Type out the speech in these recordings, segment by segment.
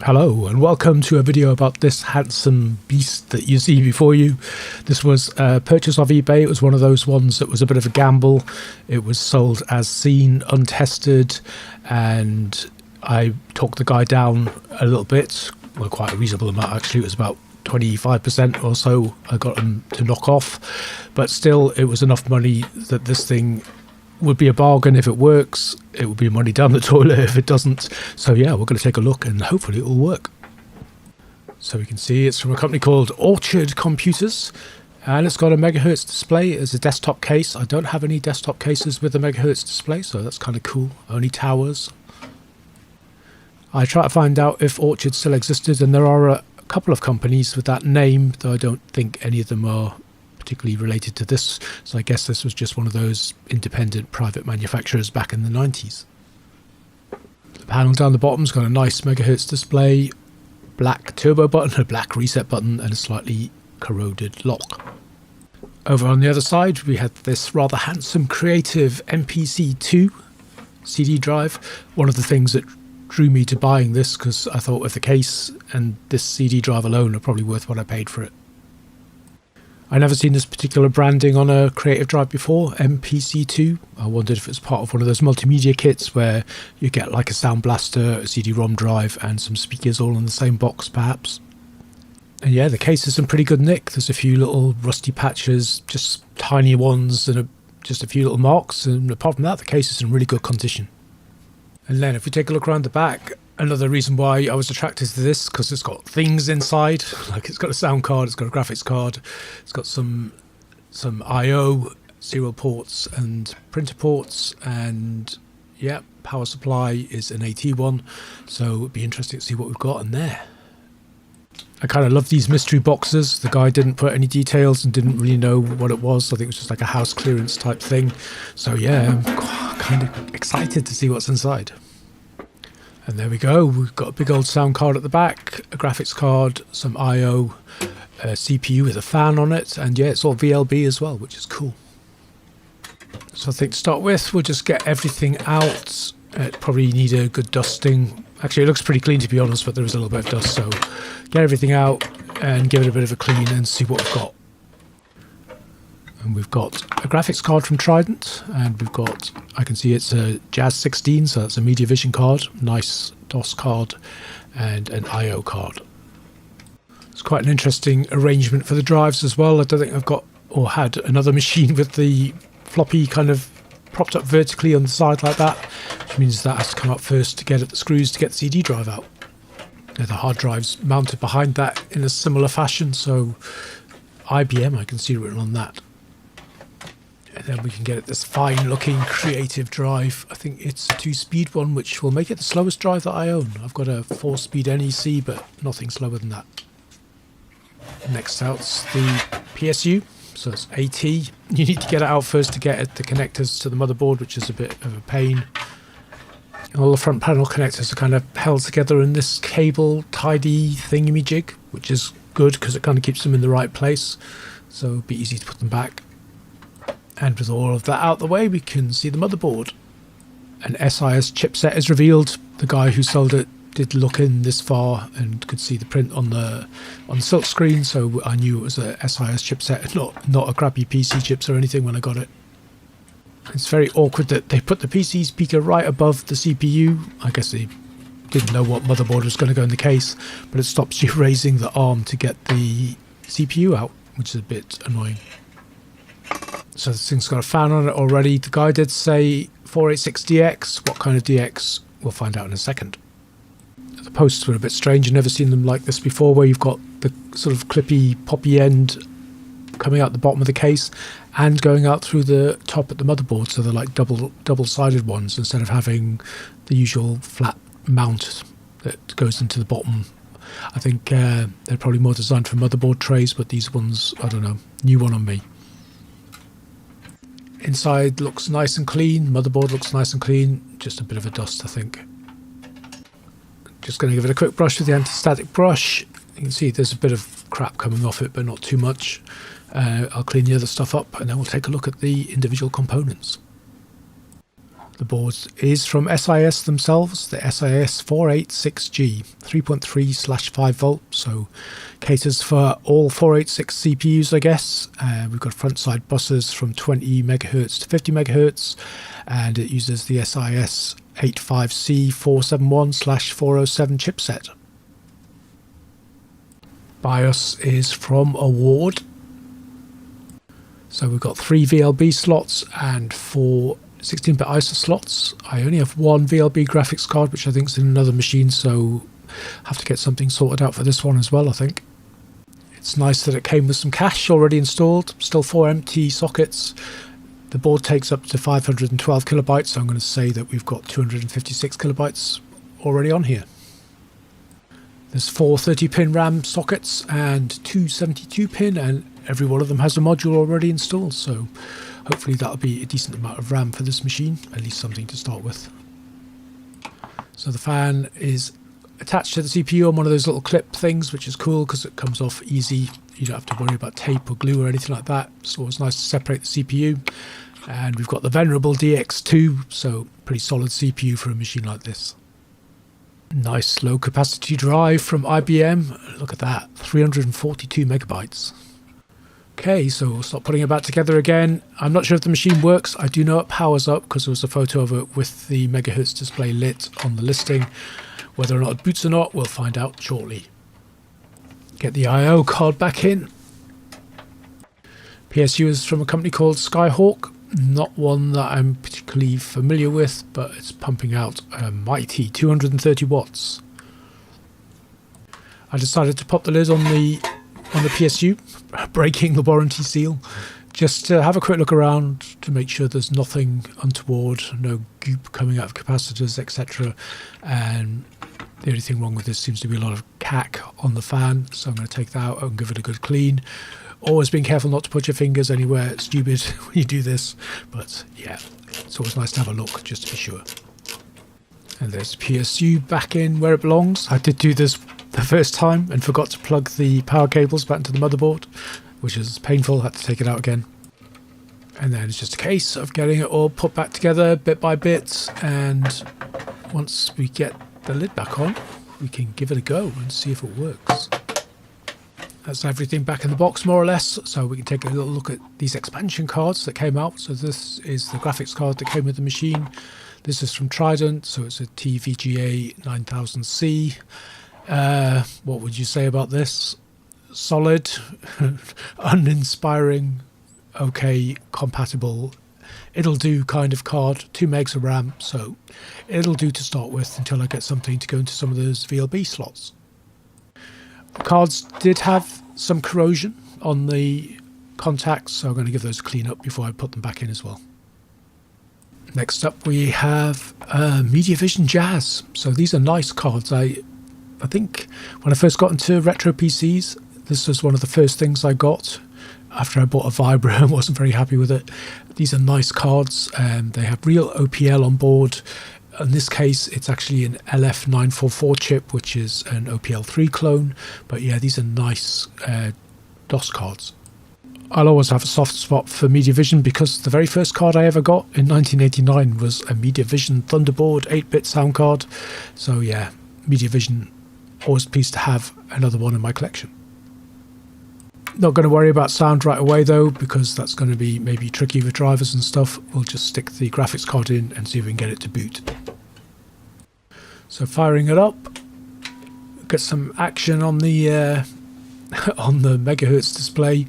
Hello and welcome to a video about this handsome beast that you see before you. This was a purchase off eBay. It was one of those ones that was a bit of a gamble. It was sold as seen, untested, and I talked the guy down a little bit, well, quite a reasonable amount actually. It was about 25% or so I got him to knock off, but still it was enough money that this thing would be a bargain if it works. It would be money down the toilet if it doesn't. So yeah, we're going to take a look and hopefully it will work. So we can see it's from a company called Orchard Computers, and it's got a megahertz display as a desktop case. I don't have any desktop cases with a megahertz display, so that's kind of cool. Only towers. I tried to find out if Orchard still existed, and there are a couple of companies with that name, though I don't think any of them are particularly related to this, so I guess this was just one of those independent private manufacturers back in the 90s. The panel down the bottom's got a nice megahertz display, black turbo button, a black reset button, and a slightly corroded lock. Over on the other side we had this rather handsome Creative MPC2 CD drive. One of the things that drew me to buying this, because I thought with the case and this CD drive alone are probably worth what I paid for it. I never seen this particular branding on a Creative drive before, MPC2. I wondered if it's part of one of those multimedia kits where you get like a sound blaster, a CD-ROM drive and some speakers all in the same box perhaps. And yeah, the case is in pretty good nick. There's a few little rusty patches, just tiny ones, and just a few little marks, and apart from that the case is in really good condition. And then if we take a look around the back, another reason why I was attracted to this, because it's got things inside, like it's got a sound card, it's got a graphics card, it's got some I/O, serial ports and printer ports, and yeah, power supply is an AT one, so it'd be interesting to see what we've got in there. I kind of love these mystery boxes. The guy didn't put any details and didn't really know what it was. I think it was just like a house clearance type thing. So yeah, I'm kind of excited to see what's inside. And there we go, we've got a big old sound card at the back, a graphics card, some I/O, a CPU with a fan on it, and yeah, it's all VLB as well, which is cool. So I think to start with, we'll just get everything out. It probably need a good dusting. Actually, it looks pretty clean to be honest, but there is a little bit of dust, so get everything out and give it a bit of a clean and see what we've got. And we've got a graphics card from Trident, and we've got, I can see it's a Jazz 16, so that's a MediaVision card, nice DOS card, and an I/O card. It's quite an interesting arrangement for the drives as well. I don't think I've got or had another machine with the floppy kind of propped up vertically on the side like that, which means that has to come up first to get at the screws to get the CD drive out. And the hard drive's mounted behind that in a similar fashion, so IBM, I can see written on that. And then we can get at this fine looking Creative drive. I think it's a 2-speed one, which will make it the slowest drive that I own. I've got a 4-speed NEC, but nothing slower than that. Next out's the PSU, so it's AT. You need to get it out first to get at the connectors to the motherboard, which is a bit of a pain. All the front panel connectors are kind of held together in this cable tidy thingamajig, which is good because it kind of keeps them in the right place, so it'll be easy to put them back. And with all of that out the way, we can see the motherboard. An SIS chipset is revealed. The guy who sold it did look in this far and could see the print on the silk screen, so I knew it was a SIS chipset, not a crappy PC chips or anything when I got it. It's very awkward that they put the PC speaker right above the CPU. I guess they didn't know what motherboard was going to go in the case, but it stops you raising the arm to get the CPU out, which is a bit annoying. So this thing's got a fan on it already. The guy did say 486DX. What kind of DX? We'll find out in a second. The posts were a bit strange. I've never seen them like this before, where you've got the sort of clippy, poppy end coming out the bottom of the case and going out through the top at the motherboard. So they're like double-sided ones instead of having the usual flat mount that goes into the bottom. I think they're probably more designed for motherboard trays, but these ones, I don't know, new one on me. Inside looks nice and clean, motherboard looks nice and clean, just a bit of a dust I think. Just going to give it a quick brush with the anti-static brush. You can see there's a bit of crap coming off it, but not too much. I'll clean the other stuff up and then we'll take a look at the individual components. The board is from SIS themselves, the SIS 486G 3.3/5 volt, so caters for all 486 CPUs, I guess. We've got front side buses from 20 megahertz to 50 megahertz, and it uses the SIS 85C 471/407 chipset. BIOS is from Award. So we've got 3 VLB slots and 4 16-bit ISA slots. I only have one VLB graphics card, which I think is in another machine, so I have to get something sorted out for this one as well, I think. It's nice that it came with some cache already installed, still 4 empty sockets. The board takes up to 512 kilobytes, so I'm going to say that we've got 256 kilobytes already on here. There's 4 30-pin RAM sockets and 2 72-pin, and every one of them has a module already installed, so hopefully that'll be a decent amount of RAM for this machine, at least something to start with. So the fan is attached to the CPU on one of those little clip things, which is cool because it comes off easy. You don't have to worry about tape or glue or anything like that. It's always nice to separate the CPU. And we've got the venerable DX2, so pretty solid CPU for a machine like this. Nice low capacity drive from IBM. Look at that, 342 megabytes. Okay, so we'll start putting it back together again. I'm not sure if the machine works. I do know it powers up because there was a photo of it with the megahertz display lit on the listing. Whether or not it boots or not, we'll find out shortly. Get the I/O card back in. PSU is from a company called Skyhawk. Not one that I'm particularly familiar with, but it's pumping out a mighty 230 watts. I decided to pop the lid on the PSU, breaking the warranty seal, just to have a quick look around to make sure there's nothing untoward, no goop coming out of capacitors, etc. And the only thing wrong with this seems to be a lot of cack on the fan, so I'm going to take that out and give it a good clean. Always being careful not to put your fingers anywhere stupid when you do this, but yeah, it's always nice to have a look just to be sure. And there's PSU back in where it belongs. I did do this the first time and forgot to plug the power cables back into the motherboard, which is painful. Had to take it out again. And then it's just a case of getting it all put back together bit by bit, and once we get the lid back on, we can give it a go and see if it works. That's everything back in the box more or less, so we can take a little look at these expansion cards that came out. So this is the graphics card that came with the machine. This is from Trident, so it's a TVGA 9000C. What would you say about this? Solid, uninspiring, okay, compatible, it'll do kind of card, 2 megs of RAM, so it'll do to start with until I get something to go into some of those VLB slots. The cards did have some corrosion on the contacts, so I'm going to give those a clean up before I put them back in as well. Next up we have MediaVision Jazz. So these are nice cards. I think when I first got into retro PCs, this was one of the first things I got after I bought a Vibra and wasn't very happy with it. These are nice cards. They have real OPL on board. In this case, it's actually an LF944 chip, which is an OPL3 clone. But yeah, these are nice DOS cards. I'll always have a soft spot for MediaVision because the very first card I ever got in 1989 was a MediaVision Thunderboard 8-bit sound card. So yeah, MediaVision, always pleased to have another one in my collection. Not going to worry about sound right away though, because that's going to be maybe tricky with drivers and stuff. We'll just stick the graphics card in and see if we can get it to boot. So firing it up, get some action on the on the megahertz display.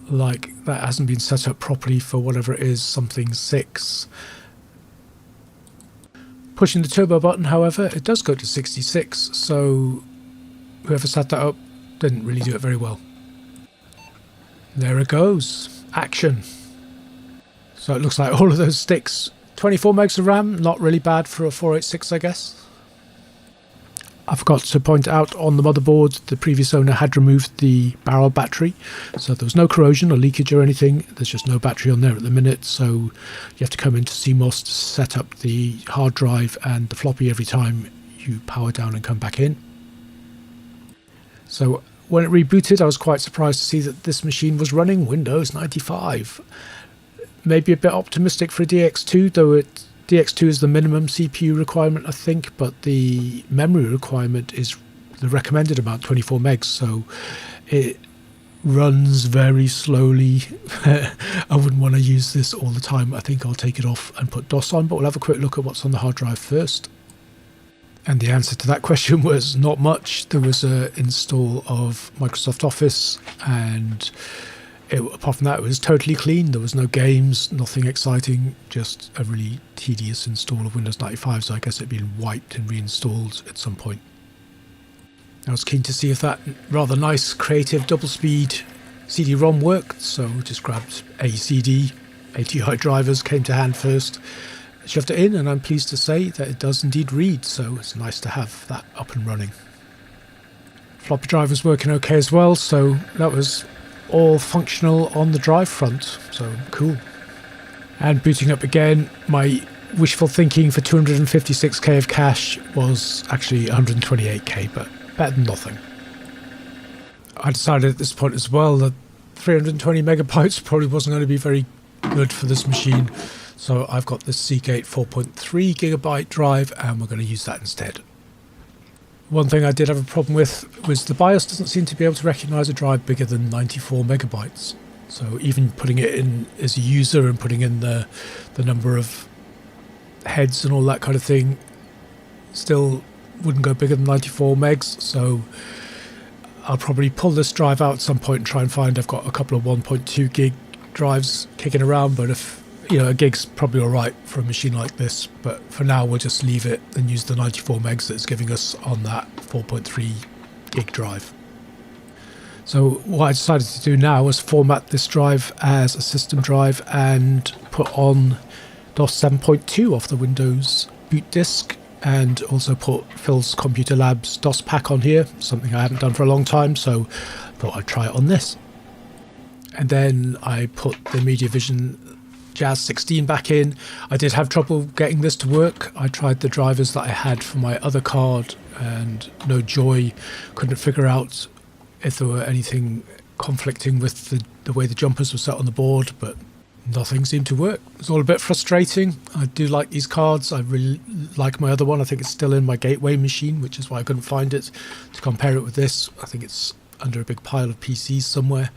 Like that hasn't been set up properly for whatever it is, something 6. Pushing the turbo button, however, it does go to 66, so whoever set that up didn't really do it very well. There it goes, action. So it looks like all of those sticks, 24 megs of RAM, not really bad for a 486, I guess. I forgot to point out on the motherboard, the previous owner had removed the barrel battery, so there was no corrosion or leakage or anything. There's just no battery on there at the minute, so you have to come into CMOS to set up the hard drive and the floppy every time you power down and come back in. So when it rebooted, I was quite surprised to see that this machine was running Windows 95. Maybe a bit optimistic for a DX2, though it DX2 is the minimum CPU requirement, I think, but the memory requirement is the recommended amount, 24 megs, so it runs very slowly. I wouldn't want to use this all the time. I think I'll take it off and put DOS on, but we'll have a quick look at what's on the hard drive first. And the answer to that question was not much. There was an install of Microsoft Office, and apart from that, it was totally clean. There was no games, nothing exciting, just a really tedious install of Windows 95, so I guess it'd been wiped and reinstalled at some point. I was keen to see if that rather nice, creative, double-speed CD-ROM worked, so just grabbed a CD. ATI drivers came to hand first, shoved it in, and I'm pleased to say that it does indeed read, so it's nice to have that up and running. Floppy drive was working okay as well, so that was all functional on the drive front, so cool. And booting up again, my wishful thinking for 256k of cache was actually 128k, but better than nothing. I decided at this point as well that 320 megabytes probably wasn't going to be very good for this machine, so I've got this Seagate 4.3 gigabyte drive, and we're going to use that instead. One thing I did have a problem with was the BIOS doesn't seem to be able to recognize a drive bigger than 94 megabytes. So even putting it in as a user and putting in the number of heads and all that kind of thing still wouldn't go bigger than 94 megs. So I'll probably pull this drive out at some point and try and find, I've got a couple of 1.2 gig drives kicking around, but if a gig's probably alright for a machine like this, but for now we'll just leave it and use the 94 megs that it's giving us on that 4.3 gig drive. So what I decided to do now was format this drive as a system drive and put on DOS 7.2 off the Windows boot disk, and also put Phil's Computer Labs DOS pack on here, something I haven't done for a long time, so I thought I'd try it on this. And then I put the MediaVision Jazz 16 back in. I did have trouble getting this to work. I tried the drivers that I had for my other card and no joy. Couldn't figure out if there were anything conflicting with the way the jumpers were set on the board, but nothing seemed to work. It's all a bit frustrating. I do like these cards. I really like my other one. I think it's still in my Gateway machine, which is why I couldn't find it to compare it with this. I think it's under a big pile of PCs somewhere.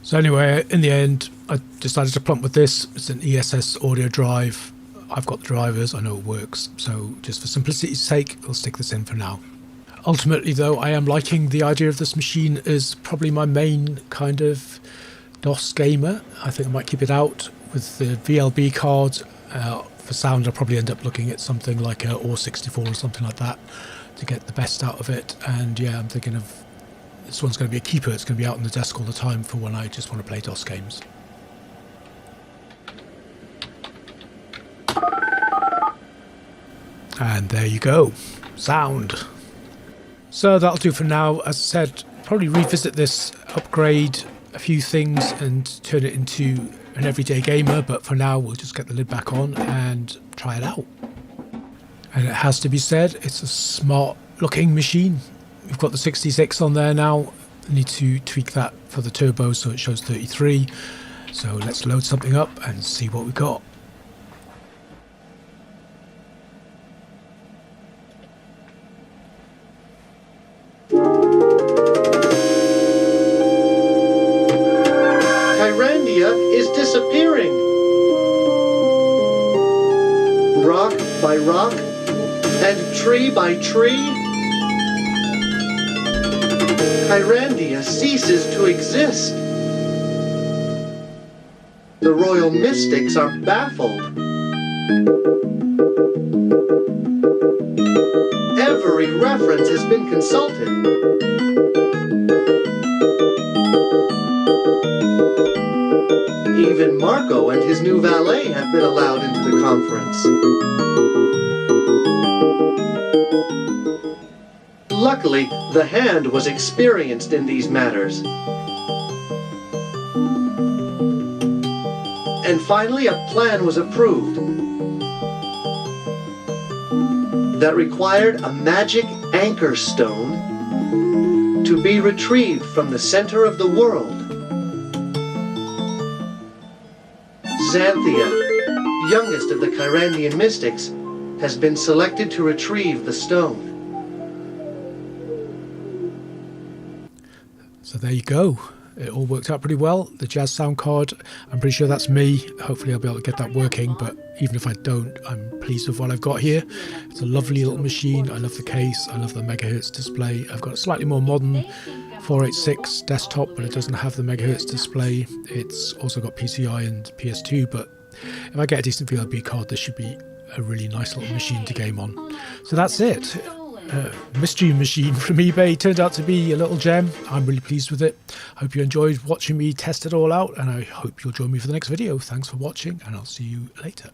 So anyway, in the end, I decided to plump with this. It's an ESS audio drive. I've got the drivers, I know it works. So just for simplicity's sake, I'll stick this in for now. Ultimately though, I am liking the idea of this machine as probably my main kind of DOS gamer. I think I might keep it out with the VLB card. For sound, I'll probably end up looking at something like a OR64 or something like that to get the best out of it. And yeah, I'm thinking of this one's going to be a keeper. It's going to be out on the desk all the time for when I just want to play DOS games. And there you go. Sound. So that'll do for now. As I said, probably revisit this, upgrade a few things and turn it into an everyday gamer, but for now we'll just get the lid back on and try it out. And it has to be said, it's a smart looking machine. We've got the 66 on there now. I need to tweak that for the turbo so it shows 33. So let's load something up and see what we got. Is disappearing. Rock by rock and tree by tree, Kyrandia ceases to exist. The royal mystics are baffled. Every reference has been consulted. Even Marco and his new valet have been allowed into the conference. Luckily, the Hand was experienced in these matters. And finally, a plan was approved that required a magic anchor stone to be retrieved from the center of the world. Xanthia, youngest of the Kyrandian mystics, has been selected to retrieve the stone. So there you go. It all worked out pretty well. The jazz sound card, I'm pretty sure that's me. Hopefully I'll be able to get that working, but even if I don't, I'm pleased with what I've got here. It's a lovely little machine. I love the case. I love the megahertz display. I've got a slightly more modern 486 desktop, but it doesn't have the megahertz display. It's also got PCI and PS2, but if I get a decent VLB card, this should be a really nice little machine to game on. So that's it. Mystery machine from eBay turned out to be a little gem. I'm really pleased with it. Hope you enjoyed watching me test it all out, and I hope you'll join me for the next video. Thanks for watching, and I'll see you later.